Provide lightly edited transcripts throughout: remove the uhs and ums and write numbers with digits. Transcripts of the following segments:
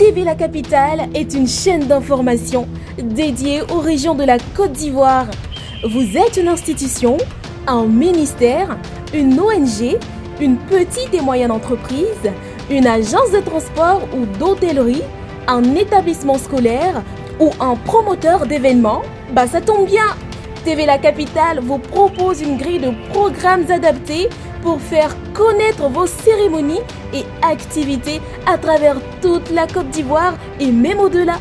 TV La Capitale est une chaîne d'information dédiée aux régions de la Côte d'Ivoire. Vous êtes une institution, un ministère, une ONG, une petite et moyenne entreprise, une agence de transport ou d'hôtellerie, un établissement scolaire ou un promoteur d'événements? Ça tombe bien! TV La Capitale vous propose une grille de programmes adaptés pour faire connaître vos cérémonies et activités à travers toute la Côte d'Ivoire et même au-delà.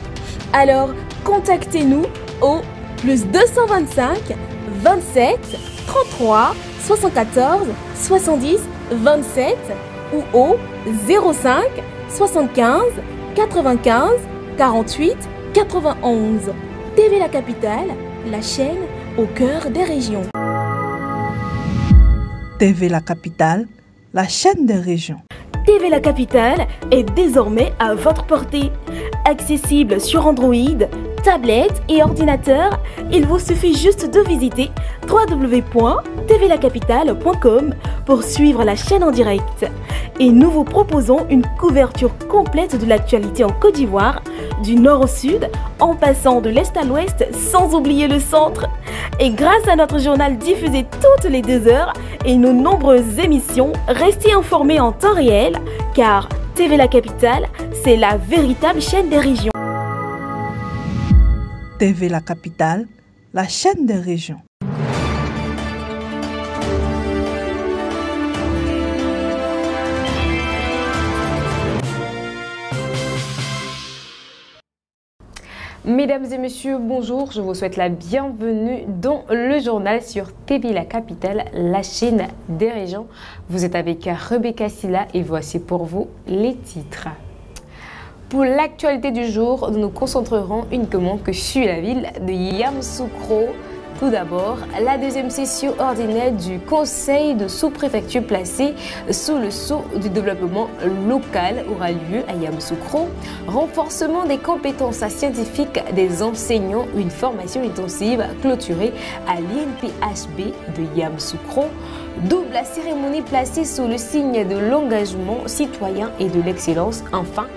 Alors, contactez-nous au +225 27 33 74 70 27 ou au 05 75 95 48 91. TV La Capitale, la chaîne au cœur des régions. TV La Capitale, la chaîne des régions. TV La Capitale est désormais à votre portée. Accessible sur Android, tablette et ordinateur, il vous suffit juste de visiter www.tvlacapitale.com pour suivre la chaîne en direct. Et nous vous proposons une couverture complète de l'actualité en Côte d'Ivoire, du nord au sud, en passant de l'est à l'ouest, sans oublier le centre. Et grâce à notre journal diffusé toutes les 2 heures et nos nombreuses émissions, restez informés en temps réel, car TV La Capitale, c'est la véritable chaîne des régions. TV La Capitale, la chaîne des régions. Mesdames et messieurs, bonjour, je vous souhaite la bienvenue dans le journal sur TV La Capitale, la chaîne des régions. Vous êtes avec Rebecca Silla et voici pour vous les titres. Pour l'actualité du jour, nous nous concentrerons uniquement que sur la ville de Yamoussoukro. Tout d'abord, la deuxième session ordinaire du Conseil de sous-préfecture placée sous le sceau du développement local aura lieu à Yamoussoukro. Renforcement des compétences scientifiques des enseignants, une formation intensive clôturée à l'INPHB de Yamoussoukro. Double cérémonie placée sous le signe de l'engagement citoyen et de l'excellence. Enfin,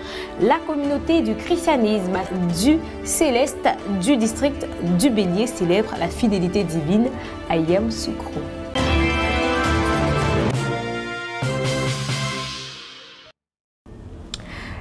la communauté du christianisme du Céleste du district du Bélier célèbre la fidélité divine à Yamoussoukro.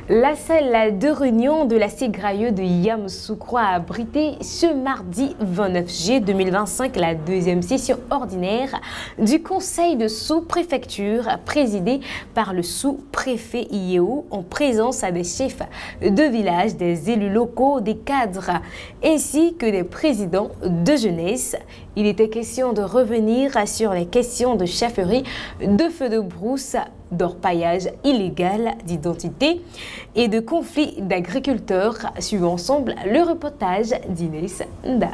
La salle de réunion de la Ségrailleux de Yamoussoukro a abrité ce mardi 29 juillet 2025 la deuxième session ordinaire du Conseil de sous-préfecture présidé par le sous-préfet IEO en présence des chefs de village, des élus locaux, des cadres ainsi que des présidents de jeunesse. Il était question de revenir sur les questions de chefferie, de feux de brousse, d'orpaillage illégal d'identité et de conflits d'agriculteurs. Suivons ensemble le reportage d'Inès Nda.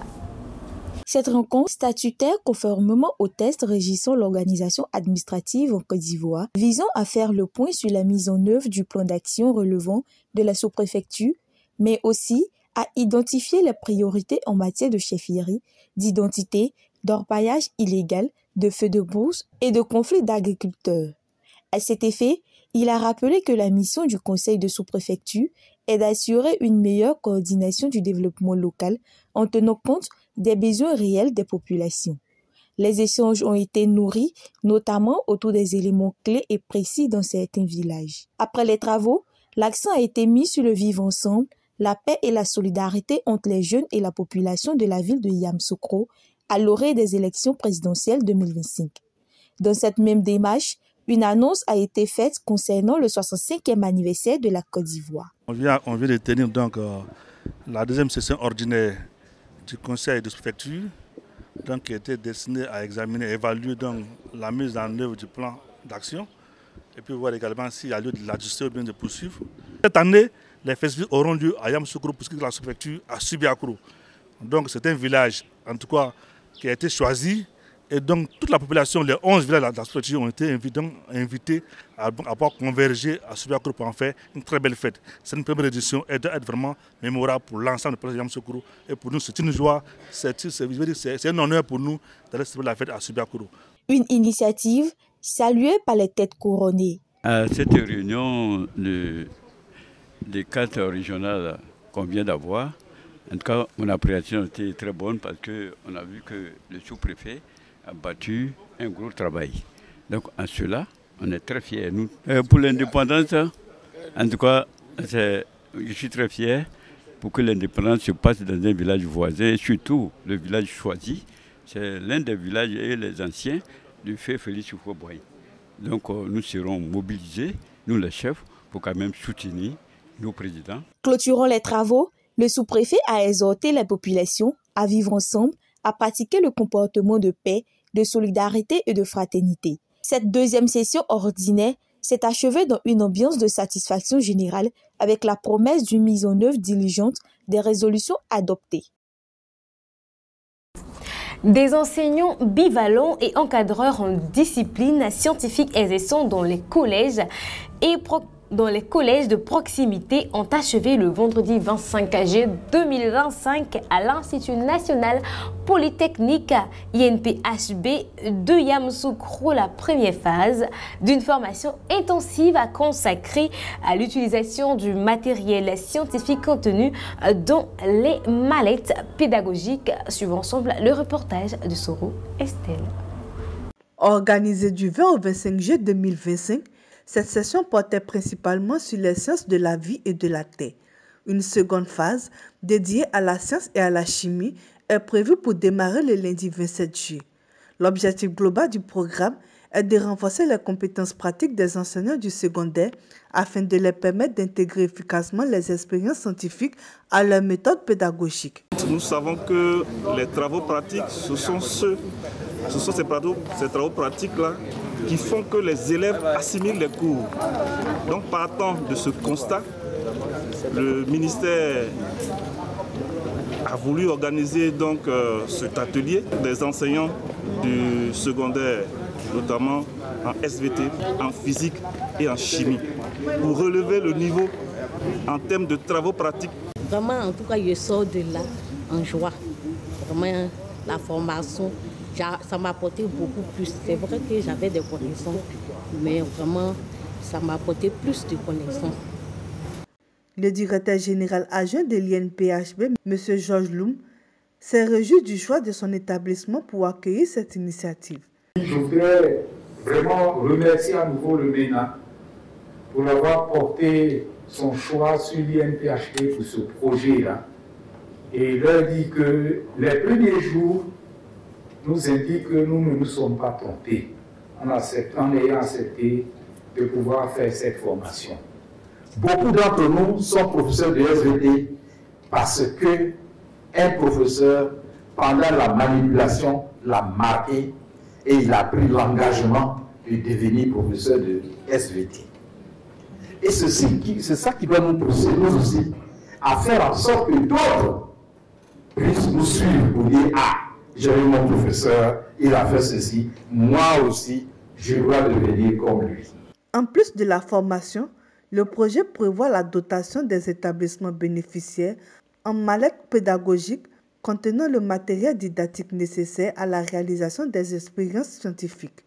Cette rencontre statutaire, conformément aux tests régissant l'organisation administrative en Côte d'Ivoire, visant à faire le point sur la mise en œuvre du plan d'action relevant de la sous-préfecture, mais aussi à identifier les priorités en matière de chefferie, d'identité, d'orpaillage illégal, de feux de brousse et de conflits d'agriculteurs. À cet effet, il a rappelé que la mission du Conseil de sous-préfecture est d'assurer une meilleure coordination du développement local en tenant compte des besoins réels des populations. Les échanges ont été nourris, notamment autour des éléments clés et précis dans certains villages. Après les travaux, l'accent a été mis sur le vivre ensemble, la paix et la solidarité entre les jeunes et la population de la ville de Yamoussoukro à l'orée des élections présidentielles 2025. Dans cette même démarche, une annonce a été faite concernant le 65e anniversaire de la Côte d'Ivoire. On vient de tenir donc la deuxième session ordinaire du Conseil de sous-préfecture, qui était destinée à examiner et évaluer donc la mise en œuvre du plan d'action et puis voir également s'il y a lieu de l'ajuster ou bien de poursuivre. Cette année, les festivités auront lieu à Yamoussoukro puisque la sous-préfecture à Subiakro. Donc c'est un village en tout cas qui a été choisi. Et donc toute la population, les 11 villages de la sous-préfecture ont été invités à pouvoir converger à Subiakro pour en faire une très belle fête. C'est une première édition et doit être vraiment mémorable pour l'ensemble de Yamoussoukro. Et pour nous, c'est une joie, c'est un honneur pour nous d'aller célébrer la fête à Subiakro. Une initiative saluée par les têtes couronnées. À cette réunion, le des cartes régionales qu'on vient d'avoir, en tout cas, mon appréciation était très bonne parce qu'on a vu que le sous-préfet a battu un gros travail. Donc, en cela, on est très fiers, nous. Pour l'indépendance, en tout cas, je suis très fier pour que l'indépendance se passe dans un village voisin, surtout le village choisi. C'est l'un des villages et les anciens du fait Félix Houphouët-Boigny. Donc, nous serons mobilisés, nous les chefs, pour quand même soutenir nos présidents. Clôturant les travaux, le sous-préfet a exhorté les populations à vivre ensemble, à pratiquer le comportement de paix, de solidarité et de fraternité. Cette deuxième session ordinaire s'est achevée dans une ambiance de satisfaction générale avec la promesse d'une mise en œuvre diligente des résolutions adoptées. Des enseignants bivalents et encadreurs en discipline scientifique exerçant dans les collèges de proximité ont achevé le vendredi 25 juillet 2025 à l'Institut national polytechnique INPHB de Yamoussoukro la première phase d'une formation intensive consacrée à l'utilisation du matériel scientifique contenu dans les mallettes pédagogiques. Suivons ensemble le reportage de Soro Estelle. Organisée du 20 au 25 juillet 2025, cette session portait principalement sur les sciences de la vie et de la terre. Une seconde phase, dédiée à la science et à la chimie, est prévue pour démarrer le lundi 27 juillet. L'objectif global du programme est de renforcer les compétences pratiques des enseignants du secondaire afin de les permettre d'intégrer efficacement les expériences scientifiques à leur méthode pédagogique. Nous savons que les travaux pratiques, ce sont ces travaux pratiques-là qui font que les élèves assimilent les cours. Donc, partant de ce constat, le ministère a voulu organiser donc cet atelier des enseignants du secondaire, notamment en SVT, en physique et en chimie, pour relever le niveau en termes de travaux pratiques. Vraiment, en tout cas, je sors de là en joie. Vraiment, la formation, ça m'a apporté beaucoup plus. C'est vrai que j'avais des connaissances, mais vraiment, ça m'a apporté plus de connaissances. Le directeur général adjoint de l'INPHB, M. Georges Loum, s'est réjoui du choix de son établissement pour accueillir cette initiative. Je voudrais vraiment remercier à nouveau le MENA pour avoir porté son choix sur l'INPHB pour ce projet-là. Et il leur dit que les premiers jours nous indiquent que nous ne nous sommes pas trompés en ayant accepté de pouvoir faire cette formation. Beaucoup d'entre nous sont professeurs de SVT parce que un professeur, pendant la manipulation, l'a marqué et il a pris l'engagement de devenir professeur de SVT. Et c'est ça qui doit nous pousser, nous aussi, à faire en sorte que d'autres puissent nous suivre pour dire « Ah, j'ai eu mon professeur, il a fait ceci, moi aussi, je dois devenir comme lui. » En plus de la formation, le projet prévoit la dotation des établissements bénéficiaires en mallettes pédagogiques contenant le matériel didactique nécessaire à la réalisation des expériences scientifiques.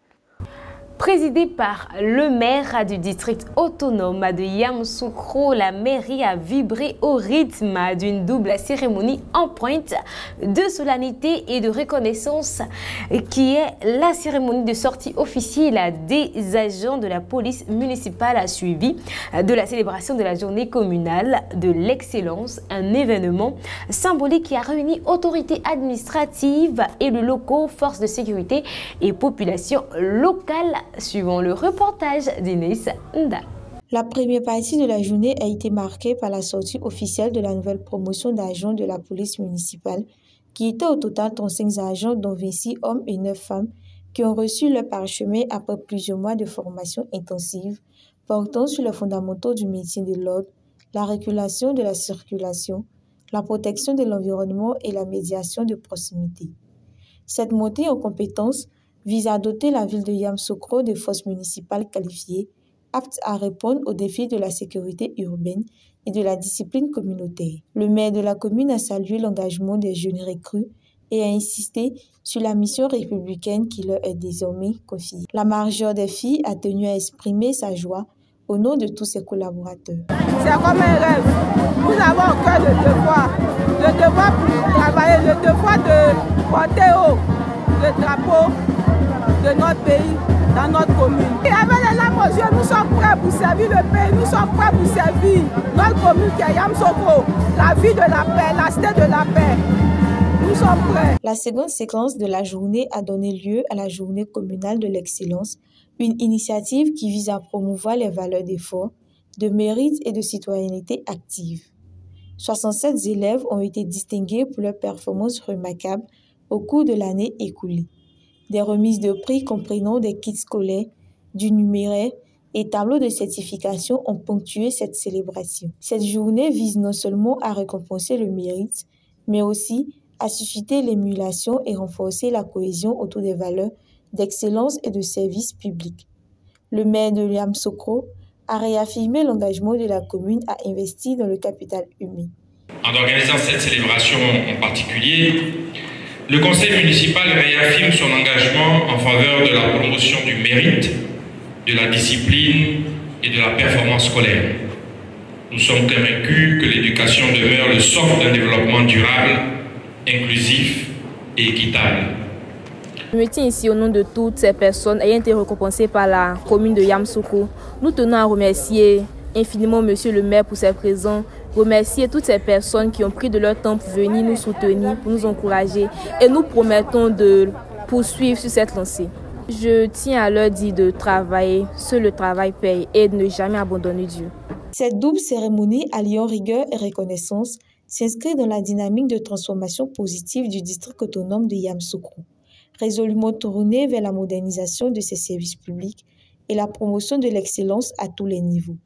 Présidée par le maire du district autonome de Yamoussoukro, la mairie a vibré au rythme d'une double cérémonie en pointe de solennité et de reconnaissance qui est la cérémonie de sortie officielle des agents de la police municipale suivie de la célébration de la journée communale de l'excellence, un événement symbolique qui a réuni autorités administratives, élus locaux, forces de sécurité et population locale. Suivant le reportage d'Inès Nda. La première partie de la journée a été marquée par la sortie officielle de la nouvelle promotion d'agents de la police municipale, qui était au total 35 agents, dont 26 hommes et 9 femmes, qui ont reçu leur parchemin après plusieurs mois de formation intensive, portant sur les fondamentaux du maintien de l'ordre, la régulation de la circulation, la protection de l'environnement et la médiation de proximité. Cette montée en compétences vise à doter la ville de Yamoussoukro de forces municipales qualifiées, aptes à répondre aux défis de la sécurité urbaine et de la discipline communautaire. Le maire de la commune a salué l'engagement des jeunes recrues et a insisté sur la mission républicaine qui leur est désormais confiée. La majeure des filles a tenu à exprimer sa joie au nom de tous ses collaborateurs. C'est comme un rêve. Nous avons au cœur le devoir de travailler, le devoir de porter haut le drapeau de notre pays dans notre commune. Et avec les larmes aux yeux, nous sommes prêts pour servir le pays, nous sommes prêts pour servir notre commune qui est Yamsokro, la vie de la paix, la cité de la paix. Nous sommes prêts. La seconde séquence de la journée a donné lieu à la journée communale de l'excellence, une initiative qui vise à promouvoir les valeurs d'effort, de mérite et de citoyenneté active. 67 élèves ont été distingués pour leurs performances remarquables au cours de l'année écoulée. Des remises de prix comprenant des kits scolaires, du numéraire et tableaux de certification ont ponctué cette célébration. Cette journée vise non seulement à récompenser le mérite, mais aussi à susciter l'émulation et renforcer la cohésion autour des valeurs d'excellence et de service public. Le maire de Yamsokro a réaffirmé l'engagement de la commune à investir dans le capital humain. En organisant cette célébration en particulier, le conseil municipal réaffirme son engagement en faveur de la promotion du mérite, de la discipline et de la performance scolaire. Nous sommes convaincus que l'éducation demeure le socle d'un développement durable, inclusif et équitable. Je me tiens ici au nom de toutes ces personnes ayant été récompensées par la commune de Yamsokro. Nous tenons à remercier infiniment Monsieur le maire pour ses présents, remercier toutes ces personnes qui ont pris de leur temps pour venir nous soutenir, pour nous encourager et nous promettons de poursuivre sur cette lancée. Je tiens à leur dire de travailler, seul le travail paye et de ne jamais abandonner Dieu. Cette double cérémonie alliant rigueur et reconnaissance s'inscrit dans la dynamique de transformation positive du district autonome de Yamsokro, résolument tournée vers la modernisation de ses services publics et la promotion de l'excellence à tous les niveaux.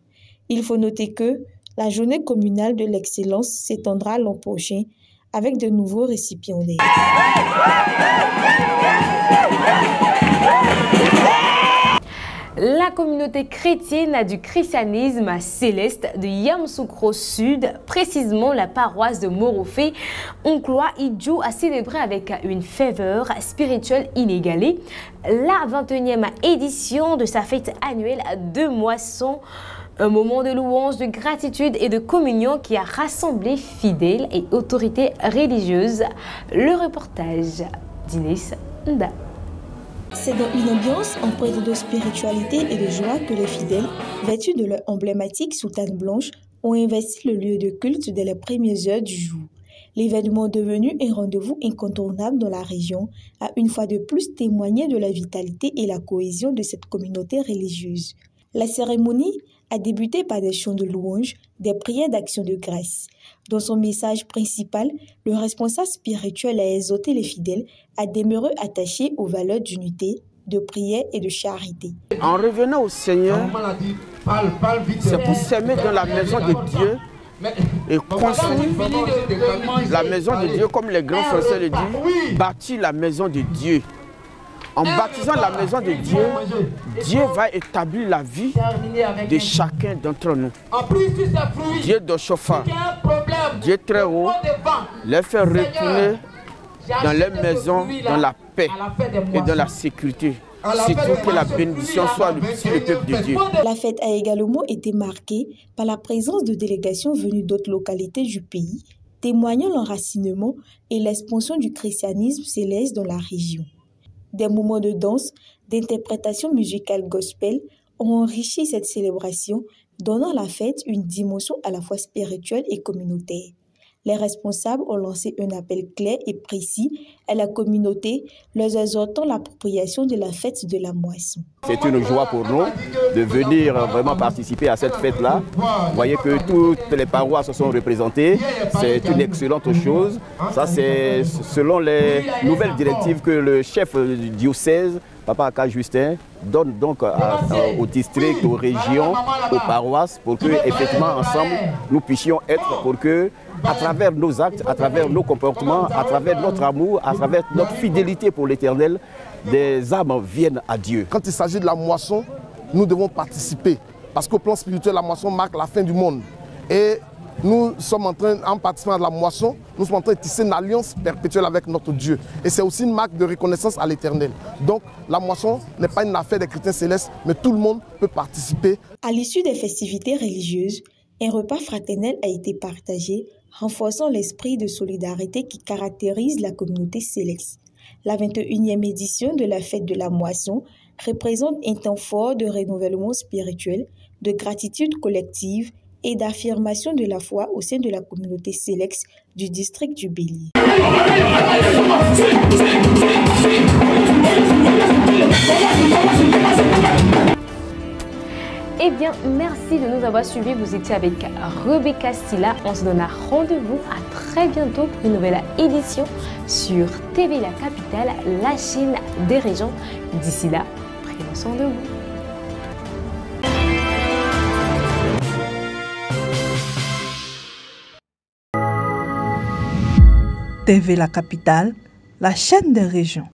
Il faut noter que la journée communale de l'excellence s'étendra l'an prochain avec de nouveaux récipiendaires. La communauté chrétienne du christianisme céleste de Yamsokro Sud, précisément la paroisse de Morofé, Onkloa Idjo, a célébré avec une ferveur spirituelle inégalée la 21e édition de sa fête annuelle de moisson. Un moment de louange, de gratitude et de communion qui a rassemblé fidèles et autorités religieuses. Le reportage d'Inès Nda. C'est dans une ambiance empreinte de spiritualité et de joie que les fidèles, vêtus de leur emblématique soutane blanche, ont investi le lieu de culte dès les premières heures du jour. L'événement devenu un rendez-vous incontournable dans la région a une fois de plus témoigné de la vitalité et la cohésion de cette communauté religieuse. La cérémonie a débuté par des chants de louange, des prières d'action de grâce. Dans son message principal, le responsable spirituel a exhorté les fidèles à demeurer attachés aux valeurs d'unité, de prière et de charité. En revenant au Seigneur, c'est pour s'aimer dans la maison de Dieu et construire la maison de Dieu, comme les grands français le disent, bâtir la maison de Dieu. En baptisant la maison de Dieu, Dieu va établir la vie de chacun d'entre nous. Dieu de chauffard, Dieu très haut, les faire retourner dans les maisons, dans la paix et dans la sécurité. Surtout que la bénédiction soit sur le peuple de Dieu. La fête a également été marquée par la présence de délégations venues d'autres localités du pays, témoignant l'enracinement et l'expansion du christianisme céleste dans la région. Des moments de danse, d'interprétation musicale gospel ont enrichi cette célébration, donnant à la fête une dimension à la fois spirituelle et communautaire. Les responsables ont lancé un appel clair et précis à la communauté, leur exhortant l'appropriation de la fête de la moisson. C'est une joie pour nous de venir vraiment participer à cette fête-là. Vous voyez que toutes les paroisses sont représentées. C'est une excellente chose. Ça, c'est selon les nouvelles directives que le chef du diocèse, Papa Aka Justin, donne donc au district, aux régions, aux paroisses, pour que, effectivement, ensemble, nous puissions être, pour que, à travers nos actes, à travers nos comportements, à travers notre amour, à travers notre fidélité pour l'Éternel, des âmes viennent à Dieu. Quand il s'agit de la moisson, nous devons participer. Parce qu'au plan spirituel, la moisson marque la fin du monde. Et nous sommes en participant à la moisson, nous sommes en train de tisser une alliance perpétuelle avec notre Dieu. Et c'est aussi une marque de reconnaissance à l'Éternel. Donc la moisson n'est pas une affaire des chrétiens célestes, mais tout le monde peut participer. À l'issue des festivités religieuses, un repas fraternel a été partagé, renforçant l'esprit de solidarité qui caractérise la communauté céleste. La 21e édition de la fête de la moisson représente un temps fort de renouvellement spirituel, de gratitude collective et d'affirmation de la foi au sein de la communauté céleste du district du Bélier. Eh bien, merci de nous avoir suivis. Vous étiez avec Rebecca Silla. On se donne rendez-vous à très bientôt pour une nouvelle édition sur TV La Capitale, la chaîne des régions. D'ici là, prenez soin de vous. TV La Capitale, la chaîne des régions.